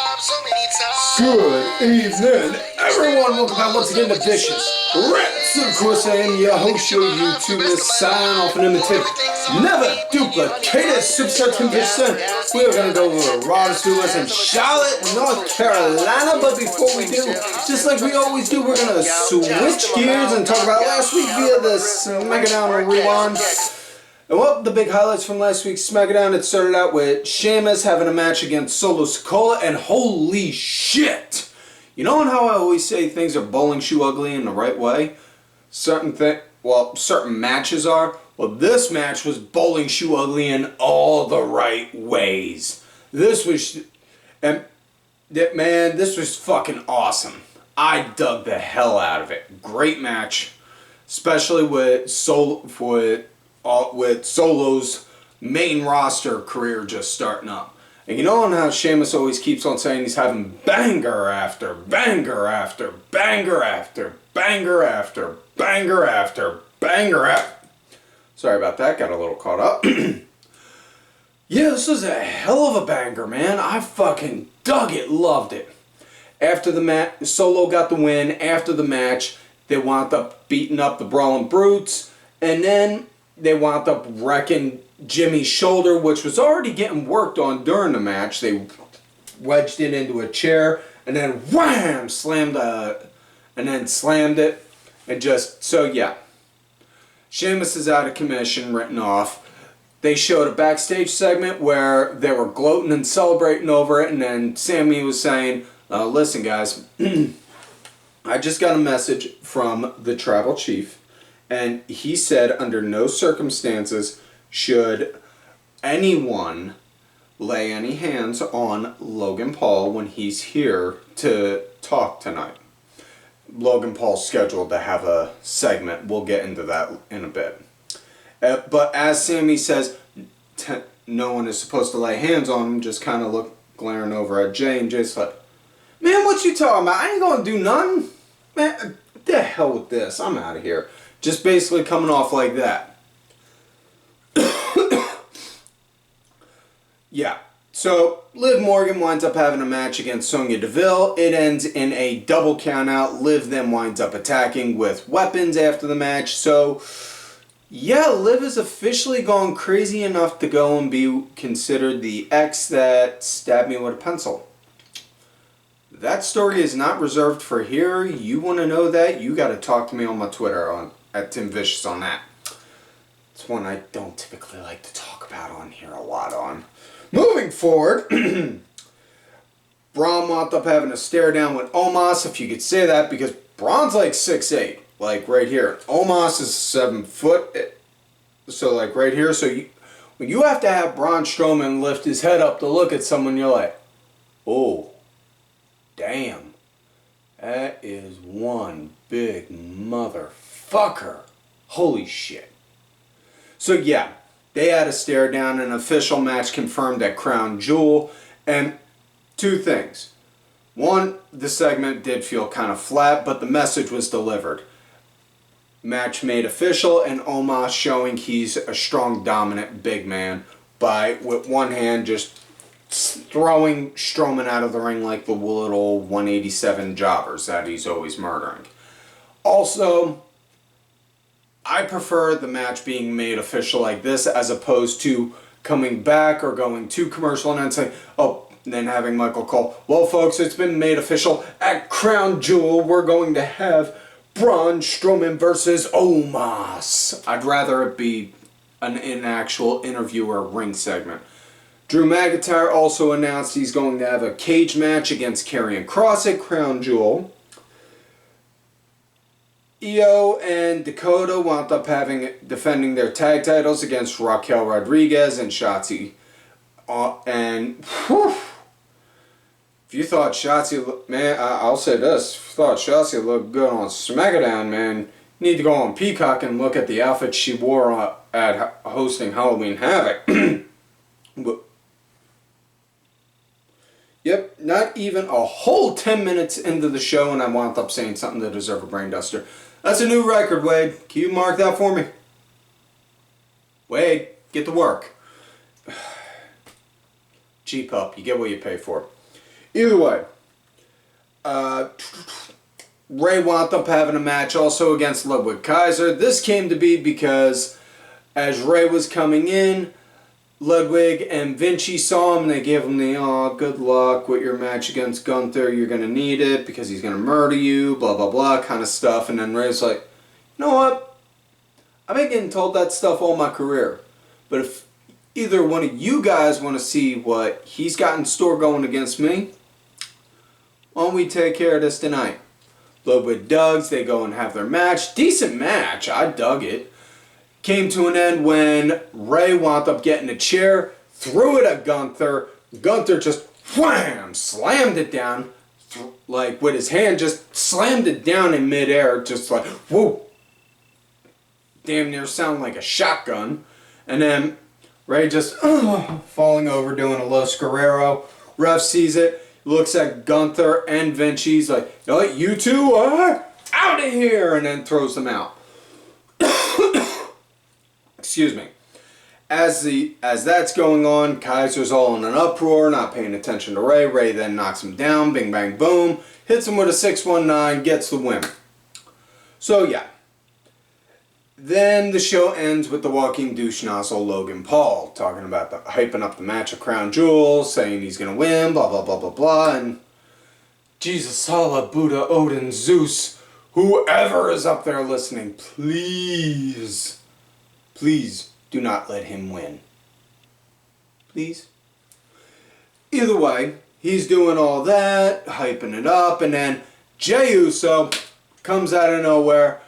Good evening, everyone. Welcome back once again to Vicious Rats. Of course, I am your host, your YouTuber, sign off and imitate. Never duplicate Superstar 10%. We are going to go over Raw in Charlotte, North Carolina. But before we do, just like we always do, we're going to switch gears and talk about last week via the SmackDown Rewind. And well, the big highlights from last week's SmackDown, it started out with Sheamus having a match against Solo Sikoa, and holy shit! You know how I always say things are bowling shoe ugly in the right way? Certain matches are. Well, this match was bowling shoe ugly in all the right ways. This was fucking awesome. I dug the hell out of it. Great match, especially with Solo's main roster career just starting up. And you know how Sheamus always keeps on saying he's having banger after banger after banger after banger after banger after banger after. Sorry about that, got a little caught up. Yeah, this was a hell of a banger, man. I fucking dug it, loved it. After the match, Solo got the win. After the match, they wound up beating up the Brawling Brutes, and then they wound up wrecking Jimmy's shoulder, which was already getting worked on during the match. They wedged it into a chair and then wham! Slammed it. And just, so yeah. Sheamus is out of commission, written off. They showed a backstage segment where they were gloating and celebrating over it, and then Sammy was saying, listen guys, I just got a message from the tribal chief. And he said under no circumstances should anyone lay any hands on Logan Paul when he's here to talk tonight. Logan Paul's scheduled to have a segment. We'll get into that in a bit. But as Sammy says, no one is supposed to lay hands on him, just kind of glaring over at Jay, and Jay's like, man, what you talking about? I ain't gonna do nothing. Man, the hell with this. I'm out of here. Just basically coming off like that. Yeah. So, Liv Morgan winds up having a match against Sonya Deville. It ends in a double countout. Liv then winds up attacking with weapons after the match. So, yeah, Liv has officially gone crazy enough to go and be considered the ex that stabbed me with a pencil. That story is not reserved for here. You want to know that? You got to talk to me on my Twitter at Tim Vicious on that. It's one I don't typically like to talk about on here a lot on. Moving forward, Braun wound up having a stare down with Omos, if you could say that, because Braun's like 6'8", like right here. Omos is 7 foot, so like right here. So when you have to have Braun Strowman lift his head up to look at someone, you're like, oh, damn, that is one big motherfucker. Holy shit. So yeah, they had a stare down. An official match confirmed at Crown Jewel. And two things. One, the segment did feel kind of flat, but the message was delivered. Match made official, and Omos showing he's a strong, dominant big man by, with one hand, just throwing Strowman out of the ring like the little 187 jobbers that he's always murdering. Also, I prefer the match being made official like this as opposed to coming back or going to commercial and then saying, oh, and then having Michael call, well folks, it's been made official at Crown Jewel. We're going to have Braun Strowman versus Omos. I'd rather it be an actual interview or ring segment. Drew McIntyre also announced he's going to have a cage match against Karrion Kross at Crown Jewel. Io and Dakota wound up defending their tag titles against Raquel Rodriguez and Shotzi. And whew, if you thought Shotzi, man, I'll say this: if you thought Shotzi looked good on SmackDown, man, you need to go on Peacock and look at the outfit she wore at hosting Halloween Havoc. But, yep, not even a whole 10 minutes into the show, and I wound up saying something to deserve a brain duster. That's a new record, Wade. Can you mark that for me? Wade, get to work. G-Pup, you get what you pay for. Either way, Ray wound up having a match also against Ludwig Kaiser. This came to be because as Ray was coming in, Ludwig and Vinci saw him and they gave him the, oh, good luck with your match against Gunther. You're going to need it because he's going to murder you, blah, blah, blah, kind of stuff. And then Ray's like, you know what? I've been getting told that stuff all my career. But if either one of you guys want to see what he's got in store going against me, why don't we take care of this tonight? Ludwig Duggs, they go and have their match. Decent match. I dug it. Came to an end when Ray wound up getting a chair, threw it at Gunther. Gunther just wham, slammed it down, like with his hand, just slammed it down in midair, just like, whoa. Damn near sound like a shotgun. And then Ray just falling over, doing a Los Guerrero. Ref sees it, looks at Gunther and Vinci. He's like, you two are out of here, and then throws them out. Excuse me. As that's going on, Kaiser's all in an uproar, not paying attention to Ray. Ray then knocks him down, bing bang boom, hits him with a 619, gets the win. So yeah. Then the show ends with the walking douche nozzle Logan Paul talking about hyping up the match of Crown Jewels, saying he's gonna win, blah blah blah blah blah, and Jesus, Allah, Buddha, Odin, Zeus, whoever is up there listening, please do not let him win. Please. Either way, he's doing all that, hyping it up, and then Jey Uso comes out of nowhere,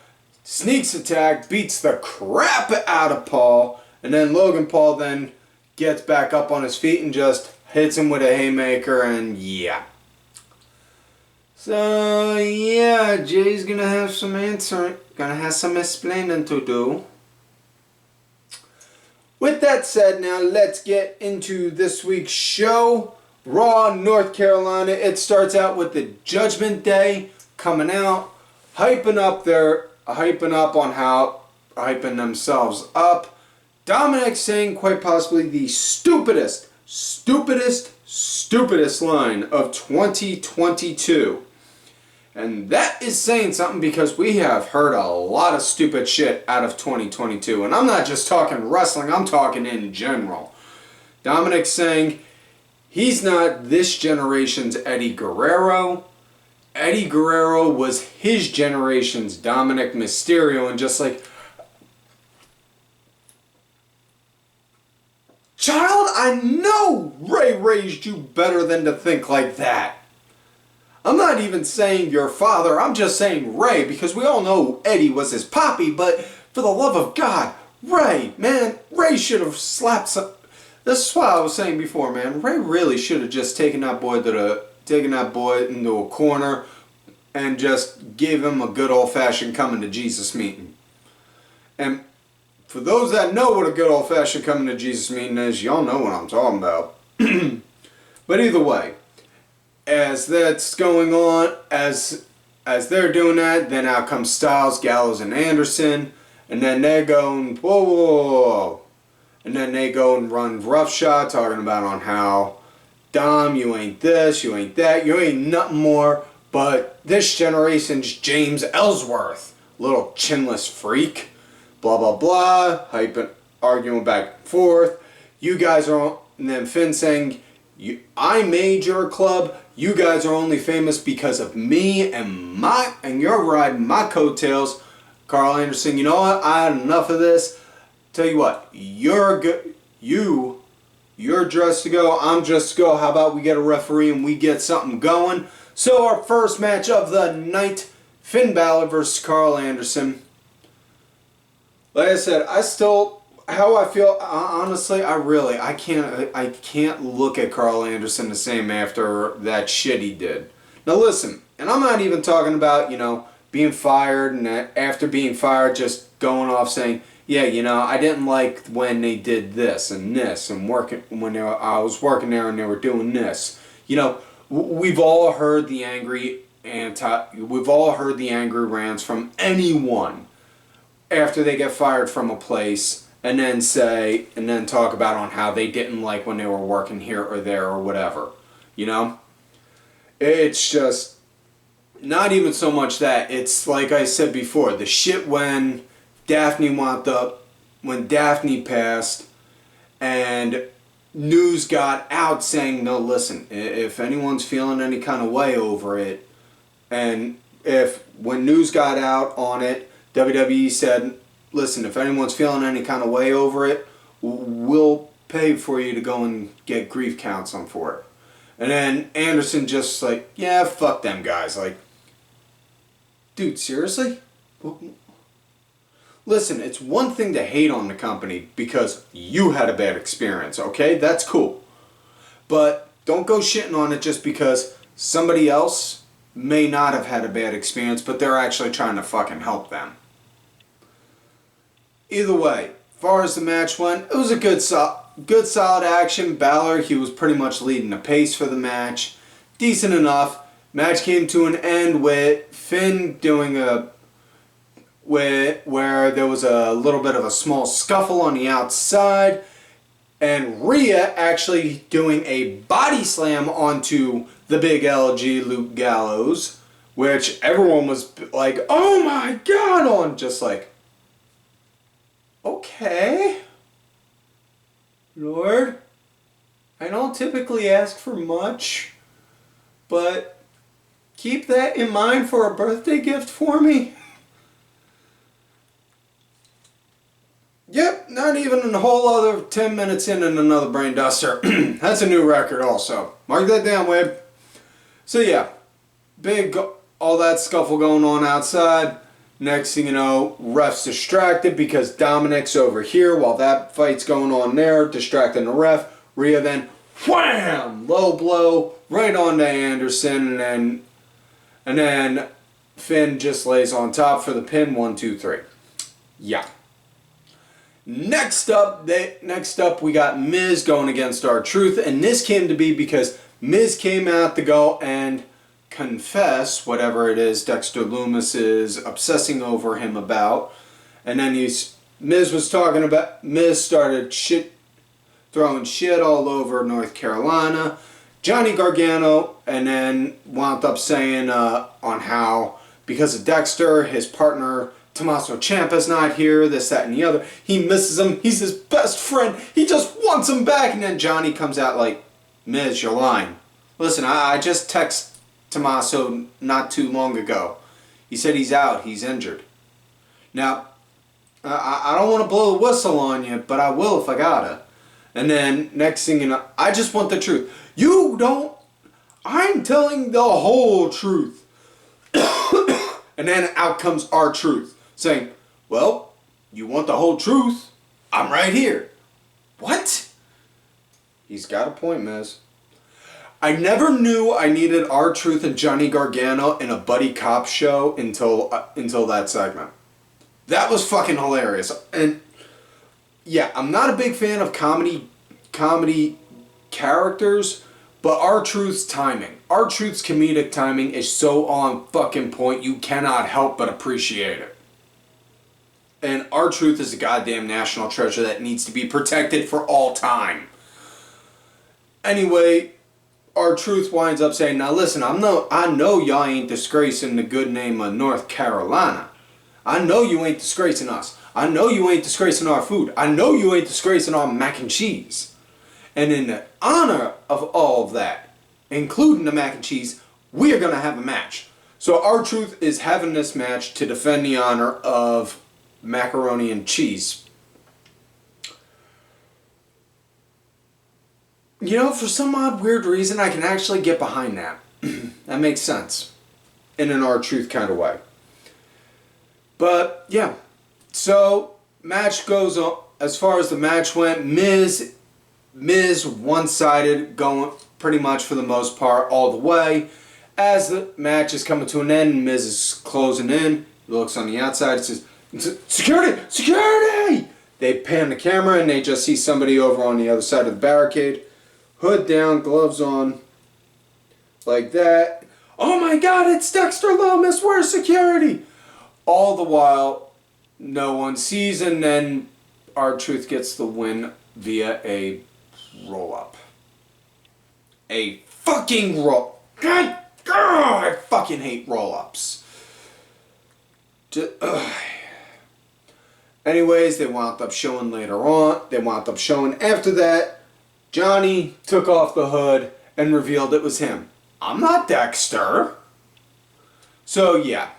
sneaks attack, beats the crap out of Paul, and then Logan Paul then gets back up on his feet and just hits him with a haymaker, and yeah. So yeah, Jay's gonna have some explaining to do. With that said, now let's get into this week's show. Raw, North Carolina. It starts out with the Judgment Day coming out, hyping themselves up. Dominik saying quite possibly the stupidest line of 2022. And that is saying something because we have heard a lot of stupid shit out of 2022. And I'm not just talking wrestling, I'm talking in general. Dominik saying he's not this generation's Eddie Guerrero. Eddie Guerrero was his generation's Dominik Mysterio, and just like, child, I know Ray raised you better than to think like that. I'm not even saying your father, I'm just saying Ray, because we all know Eddie was his poppy, but for the love of God, Ray, man, Ray should have slapped some. This is what I was saying before, man. Ray really should have just taken that boy into a corner and just gave him a good old-fashioned coming to Jesus meeting. And for those that know what a good old-fashioned coming to Jesus meeting is, y'all know what I'm talking about. But either way, as that's going on, as they're doing that, then out comes Styles, Gallows, and Anderson, and then they go and whoa, and then they go and run roughshod, talking about on how Dom, you ain't this, you ain't that, you ain't nothing more but this generation's James Ellsworth, little chinless freak, blah blah blah, arguing back and forth. You guys are, and then Finn saying, I made your club. You guys are only famous because of me and you're riding my coattails. Karl Anderson, you know what? I had enough of this. Tell you what, you're good. You're dressed to go. I'm dressed to go. How about we get a referee and we get something going? So our first match of the night, Finn Balor versus Karl Anderson. Like I said, how I feel, honestly, I can't look at Karl Anderson the same after that shit he did. Now listen, and I'm not even talking about, being fired and after being fired just going off saying, yeah, I didn't like when they did this and when I was working there and they were doing this. We've all heard the angry rants from anyone after they get fired from a place and then talk about on how they didn't like when they were working here or there or whatever, It's just not even so much that. It's like I said before, the shit when Daphne when Daphne passed and news got out saying, no, listen, if anyone's feeling any kind of way over it, and when news got out on it, WWE said, listen, if anyone's feeling any kind of way over it, we'll pay for you to go and get grief counseling for it. And then Anderson just like, yeah, fuck them guys. Like, dude, seriously? Listen, it's one thing to hate on the company because you had a bad experience, okay? That's cool. But don't go shitting on it just because somebody else may not have had a bad experience, but they're actually trying to fucking help them. Either way, as far as the match went, it was a good solid action. Balor, he was pretty much leading the pace for the match. Decent enough. Match came to an end with Finn doing where there was a little bit of a small scuffle on the outside, and Rhea actually doing a body slam onto the big LG Luke Gallows, which everyone was like, oh my god, on, just like, okay, Lord, I don't typically ask for much, but keep that in mind for a birthday gift for me. Yep, not even a whole other 10 minutes in and another brain duster. That's a new record also. Mark that down, Wade. So yeah, all that scuffle going on outside. Next thing you know, ref's distracted because Dominik's over here while that fight's going on there, distracting the ref. Rhea then, wham! Low blow right onto Anderson, and then Finn just lays on top for the pin. 1, 2, 3. Yeah. Next up, we got Miz going against R-Truth, and this came to be because Miz came out to go and confess whatever it is Dexter Lumis is obsessing over him about, and then Miz started throwing shit all over North Carolina, Johnny Gargano, and then wound up saying on how because of Dexter, his partner Tommaso Ciampa's not here, this, that, and the other. He misses him. He's his best friend. He just wants him back. And then Johnny comes out like, Miz, you're lying. Listen, I just texted Tommaso not too long ago. He said he's out. He's injured. Now, I don't want to blow the whistle on you, but I will if I gotta. And then next thing you know, I just want the truth. You don't. I'm telling the whole truth. And then out comes R-Truth. Saying, well, you want the whole truth? I'm right here. What? He's got a point, Miz. I never knew I needed R-Truth and Johnny Gargano in a buddy cop show until that segment. That was fucking hilarious. And yeah, I'm not a big fan of comedy characters, but R-Truth's timing. R-Truth's comedic timing is so on fucking point, you cannot help but appreciate it. And R-Truth is a goddamn national treasure that needs to be protected for all time. Anyway, R-Truth winds up saying, now listen, I know y'all ain't disgracing the good name of North Carolina. I know you ain't disgracing us. I know you ain't disgracing our food. I know you ain't disgracing our mac and cheese. And in the honor of all of that, including the mac and cheese, we are going to have a match. So R-Truth is having this match to defend the honor of macaroni and cheese. You know, for some odd weird reason, I can actually get behind that. That makes sense. In an R-Truth kind of way. But, yeah. So, match goes on. As far as the match went, Miz one-sided, going pretty much for the most part all the way. As the match is coming to an end, Miz is closing in. He looks on the outside and says, security! Security! They pan the camera and they just see somebody over on the other side of the barricade. Hood down, gloves on. Like that. Oh my god, it's Dexter Lumis! Where's security? All the while, no one sees, and then R-Truth gets the win via a roll-up. A fucking roll. God I fucking hate roll-ups. Anyways, they wound up showing later on. They wound up showing after that. Johnny took off the hood and revealed it was him. I'm not Dexter. So yeah.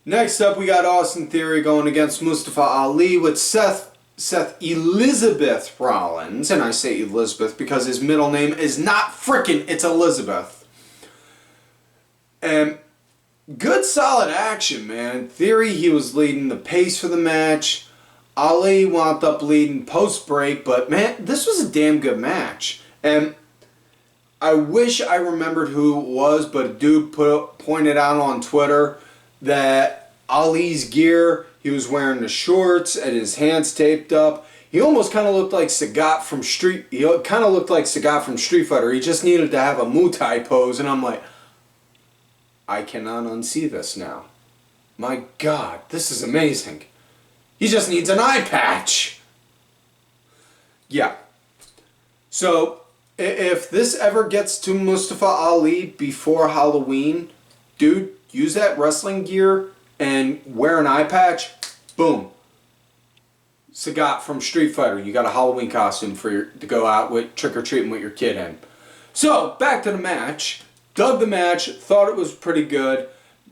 Next up, we got Austin Theory going against Mustafa Ali with Seth Elizabeth Rollins. And I say Elizabeth because his middle name is not frickin', it's Elizabeth. And good solid action, man. In theory, he was leading the pace for the match. Ali wound up leading post-break, but man, this was a damn good match. And I wish I remembered who it was, but a dude pointed out on Twitter that Ali's gear, he was wearing the shorts and his hands taped up. He almost kind of looked like Sagat from Street Fighter. He just needed to have a Muay Thai pose, and I'm like, I cannot unsee this now. My God, this is amazing. He just needs an eye patch. Yeah. So, if this ever gets to Mustafa Ali before Halloween, dude, use that wrestling gear and wear an eye patch. Boom. Sagat from Street Fighter. You got a Halloween costume to go out with trick-or-treating with your kid in. So, back to the match. Dug the match. Thought it was pretty good.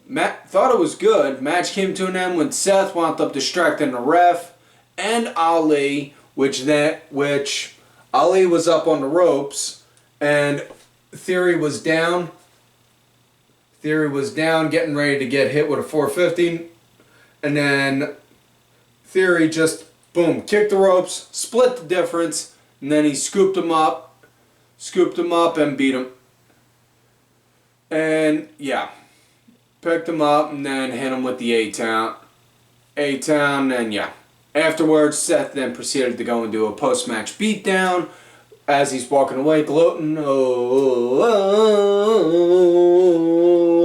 Thought it was good. Match came to an end when Seth wound up distracting the ref and Ali, which Ali was up on the ropes and Theory was down. Getting ready to get hit with a 450, and then Theory just boom kicked the ropes, split the difference, and then he scooped him up and beat him. And yeah. Picked him up and then hit him with the A-Town, and yeah. Afterwards, Seth then proceeded to go and do a post-match beatdown as he's walking away, gloating. Oh,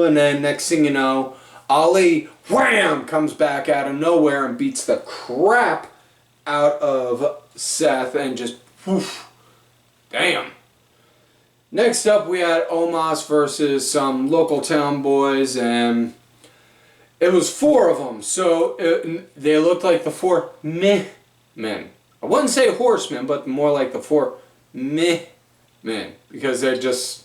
and then next thing you know, Ali, wham, comes back out of nowhere and beats the crap out of Seth and just, whoosh, damn. Next up, we had Omos versus some local town boys, and it was 4 of them. So they looked like the 4 meh men. I wouldn't say horsemen, but more like the 4 meh men, because they're just.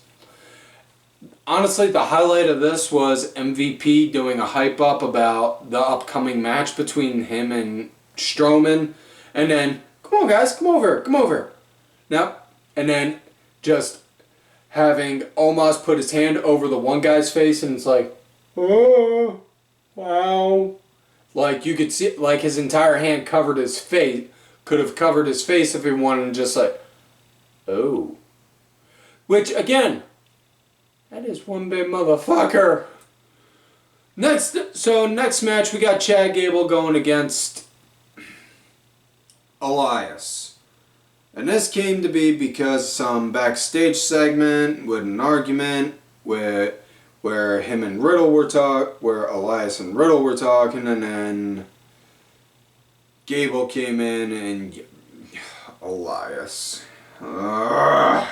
Honestly, the highlight of this was MVP doing a hype up about the upcoming match between him and Strowman, and then come on guys, come over. Now, and then just having Omos put his hand over the one guy's face, and it's like, oh, wow. Like, you could see, like, his entire hand covered his face, could have covered his face if he wanted, and just like, oh. Which, again, that is one big motherfucker. Next match, we got Chad Gable going against Elias. And this came to be because some backstage segment with an argument where him and Riddle were where Elias and Riddle were talking, and then Gable came in and Elias. God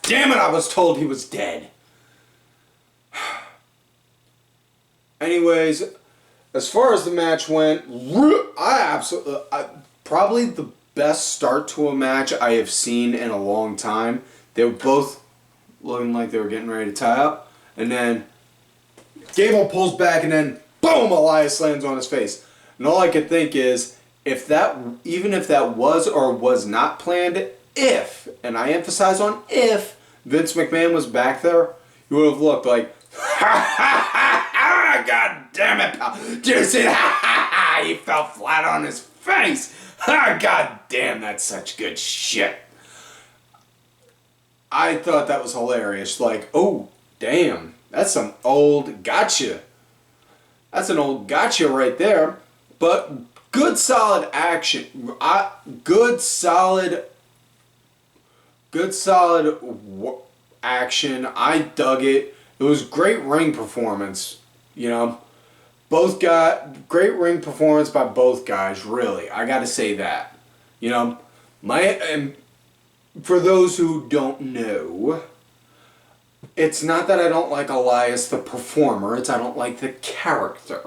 damn it! I was told he was dead. Anyways, as far as the match went, probably the best start to a match I have seen in a long time. They were both looking like they were getting ready to tie up, and then Gable pulls back, and then boom, Elias lands on his face. And all I could think is, even if that was or was not planned, if, and I emphasize on if, Vince McMahon was back there, he would have looked like, God damn it, pal. Did you see that? He fell flat on his face. God damn, that's such good shit. I thought that was hilarious. Like, oh, damn, that's some old gotcha. That's an old gotcha right there. But good solid action. Good solid action. I dug it. It was great ring performance, you know. Great ring performance by both guys, really. I gotta say that. You know, and for those who don't know, It's not that I don't like Elias the performer, it's I don't like the character.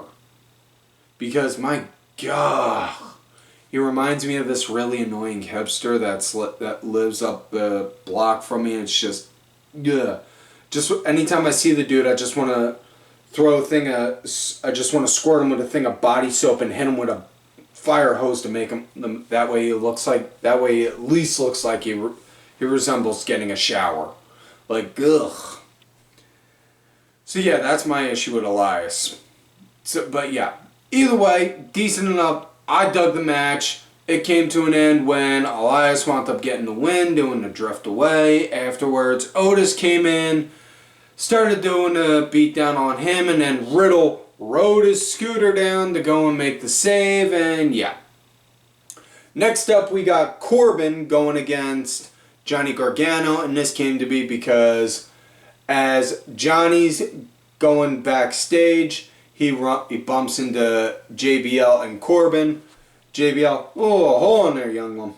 Because my God, he reminds me of this really annoying hipster that lives up the block from me. And it's just, yeah. Just anytime I see the dude, I just want to throw a thing. I just want to squirt him with a thing of body soap and hit him with a fire hose to make him. That way he looks like. That way he at least looks like he resembles getting a shower. Like ugh. So yeah, that's my issue with Elias. So, but yeah, either way, decent enough. I dug the match. It came to an end when Elias wound up getting the win, doing the drift away. Afterwards, Otis came in, started doing a beatdown on him, and then Riddle rode his scooter down to go and make the save, and yeah. Next up, we got Corbin going against Johnny Gargano, and this came to be because as Johnny's going backstage, he bumps into JBL and Corbin. JBL, oh, hold on there, young one.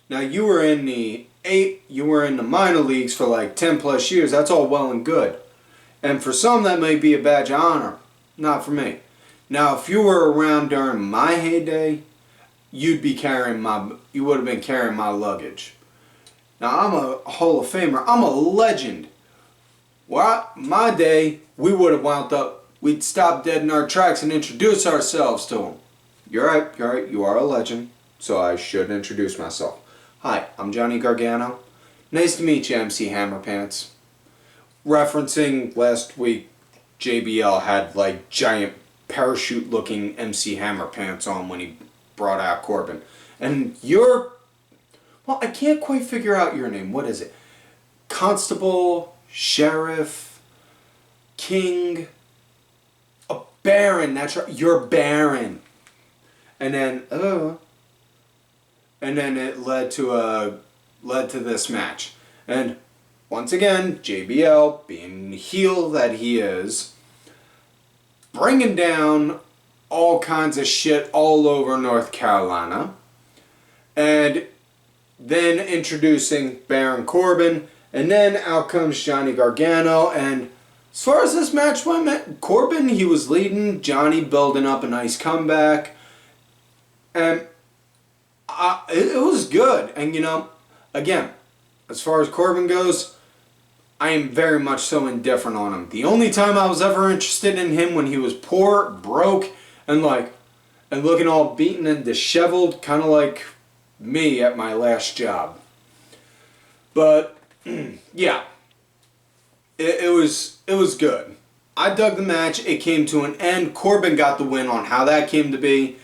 Now you were in the minor leagues for like 10 plus years. That's all well and good. And for some that may be a badge of honor. Not for me. Now if you were around during my heyday, you would have been carrying my luggage. Now I'm a Hall of Famer. I'm a legend. Well, my day, we would have wound up, we'd stop dead in our tracks and introduce ourselves to them. You're right, you are a legend, so I should introduce myself. Hi, I'm Johnny Gargano. Nice to meet you, MC Hammerpants. Referencing last week, JBL had like giant parachute looking MC Hammerpants on when he brought out Corbin. And well, I can't quite figure out your name. What is it? Constable, Sheriff, King, a Baron. That's right. You're Baron. And then it led to this match. And once again, JBL, being the heel that he is, bringing down all kinds of shit all over North Carolina, and then introducing Baron Corbin. And then out comes Johnny Gargano, and as far as this match went, Corbin, he was leading, Johnny building up a nice comeback, and it was good. And you know, again, as far as Corbin goes, I am very much so indifferent on him. The only time I was ever interested in him when he was poor, broke, and looking all beaten and disheveled, kind of like me at my last job. But yeah, it was good. I dug the match. It came to an end. Corbin got the win on how that came to be.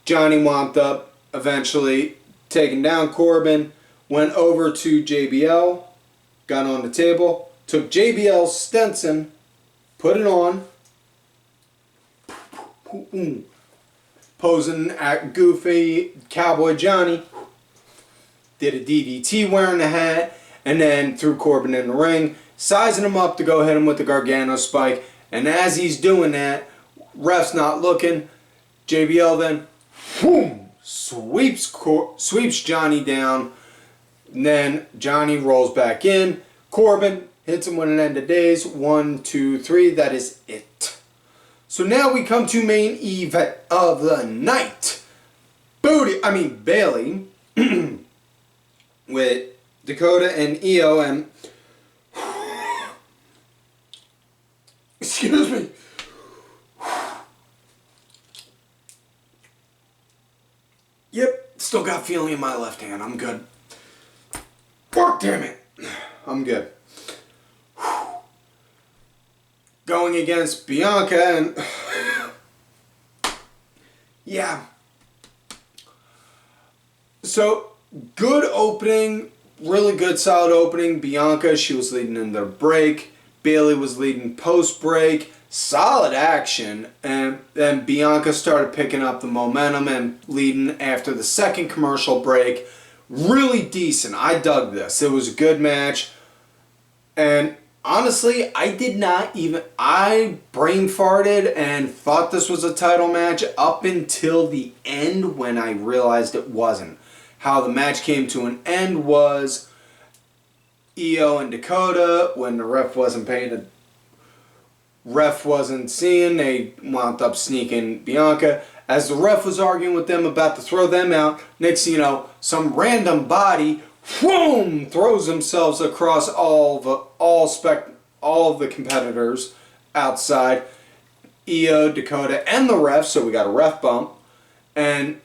Johnny wound up eventually taking down Corbin, went over to JBL, got on the table, took JBL's Stenson, put it on, posing at goofy Cowboy Johnny, did a DDT wearing the hat, and then threw Corbin in the ring, sizing him up to go hit him with the Gargano spike. And as he's doing that, ref's not looking, JBL then boom, sweeps Johnny down. And then Johnny rolls back in. Corbin hits him with an end of days. 1, 2, 3. That is it. So now we come to main event of the night. Bayley with Dakota and Io, and excuse me. Yep, still got feeling in my left hand. I'm good. Fuck damn it. I'm good. Going against Bianca, and yeah. So good opening. Really good, solid opening. Bianca, she was leading in the break. Bayley was leading post-break. Solid action. And then Bianca started picking up the momentum and leading after the second commercial break. Really decent. I dug this. It was a good match. And honestly, I brain farted and thought this was a title match up until the end when I realized it wasn't. How the match came to an end was Io and Dakota, when the ref wasn't seeing, they wound up sneaking Bianca. As the ref was arguing with them about to throw them out, next thing you know, some random body, whoom, throws themselves across all of the competitors outside. Io, Dakota, and the ref, so we got a ref bump. And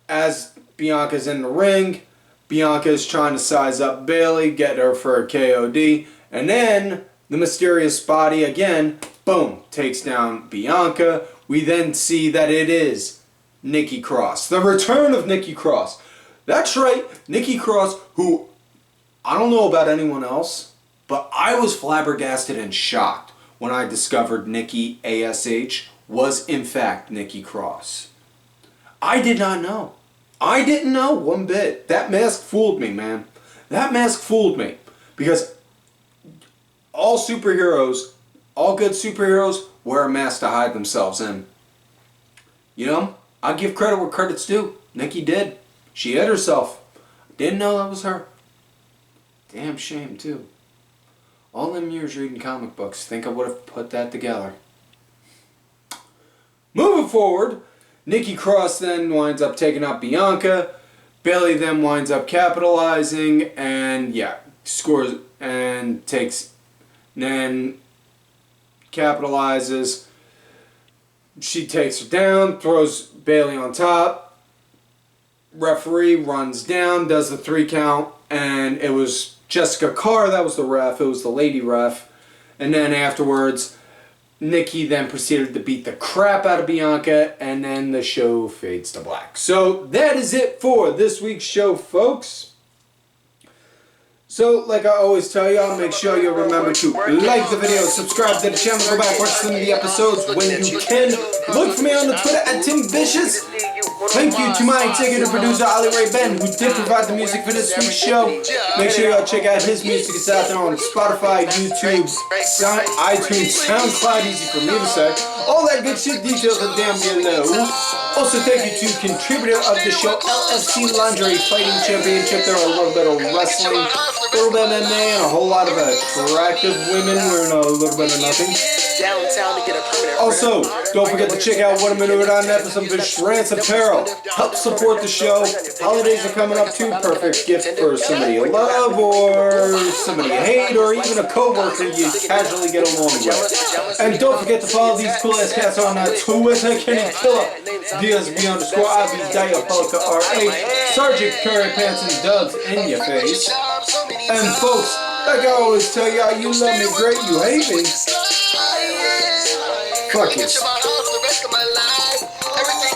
as Bianca's in the ring, Bianca's trying to size up Bayley, get her for a KOD, and then the mysterious body again, boom, takes down Bianca. We then see that it is Nikki Cross. The return of Nikki Cross. That's right, Nikki Cross, who, I don't know about anyone else, but I was flabbergasted and shocked when I discovered Nikki ASH was in fact Nikki Cross. I did not know. I didn't know one bit. That mask fooled me, man. That mask fooled me. Because all superheroes, all good superheroes, wear a mask to hide themselves in. You know, I give credit where credit's due. Nikki did. She hid herself. Didn't know that was her. Damn shame, too. All them years reading comic books, think I would have put that together. Moving forward, Nikki Cross then winds up taking out Bianca. Bayley then winds up capitalizing and scores and then capitalizes. She takes her down, throws Bayley on top. Referee runs down, does the 3 count, and it was Jessica Carr that was the ref. It was the lady ref. And then afterwards, Nikki then proceeded to beat the crap out of Bianca, and then the show fades to black. So that is it for this week's show, folks. So, like I always tell y'all, make sure you remember to like the video, subscribe to the channel, go back, watch some of the episodes when you can. Look for me on the Twitter at TimVicious. Thank you to my executive producer, Ollie Ray Ben, who did provide the music for this week's show. Make sure y'all check out his music. It's out there on Spotify, YouTube, iTunes, SoundCloud, easy for me to say. All that good shit, details are down below. Also, thank you to contributor of the show, LFC Lingerie Fighting Championship. There are a little bit of wrestling, a little bit of MMA, and a whole lot of attractive women wearing a little bit of nothing. Also, don't forget to check out WhatAManeuver.net for some Vishrance apparel. Help support the show. Holidays are coming up too. Perfect gift for somebody you love or somebody you hate or even a coworker you casually get along with. And don't forget to follow these cool ass cats on Twitter. Kenny Killer, DSB_IB, Diabolica R8, Sergeant Curry Pants and Dubs in your face. And folks, like I always tell y'all, you love me great, you hate me. Fuck it.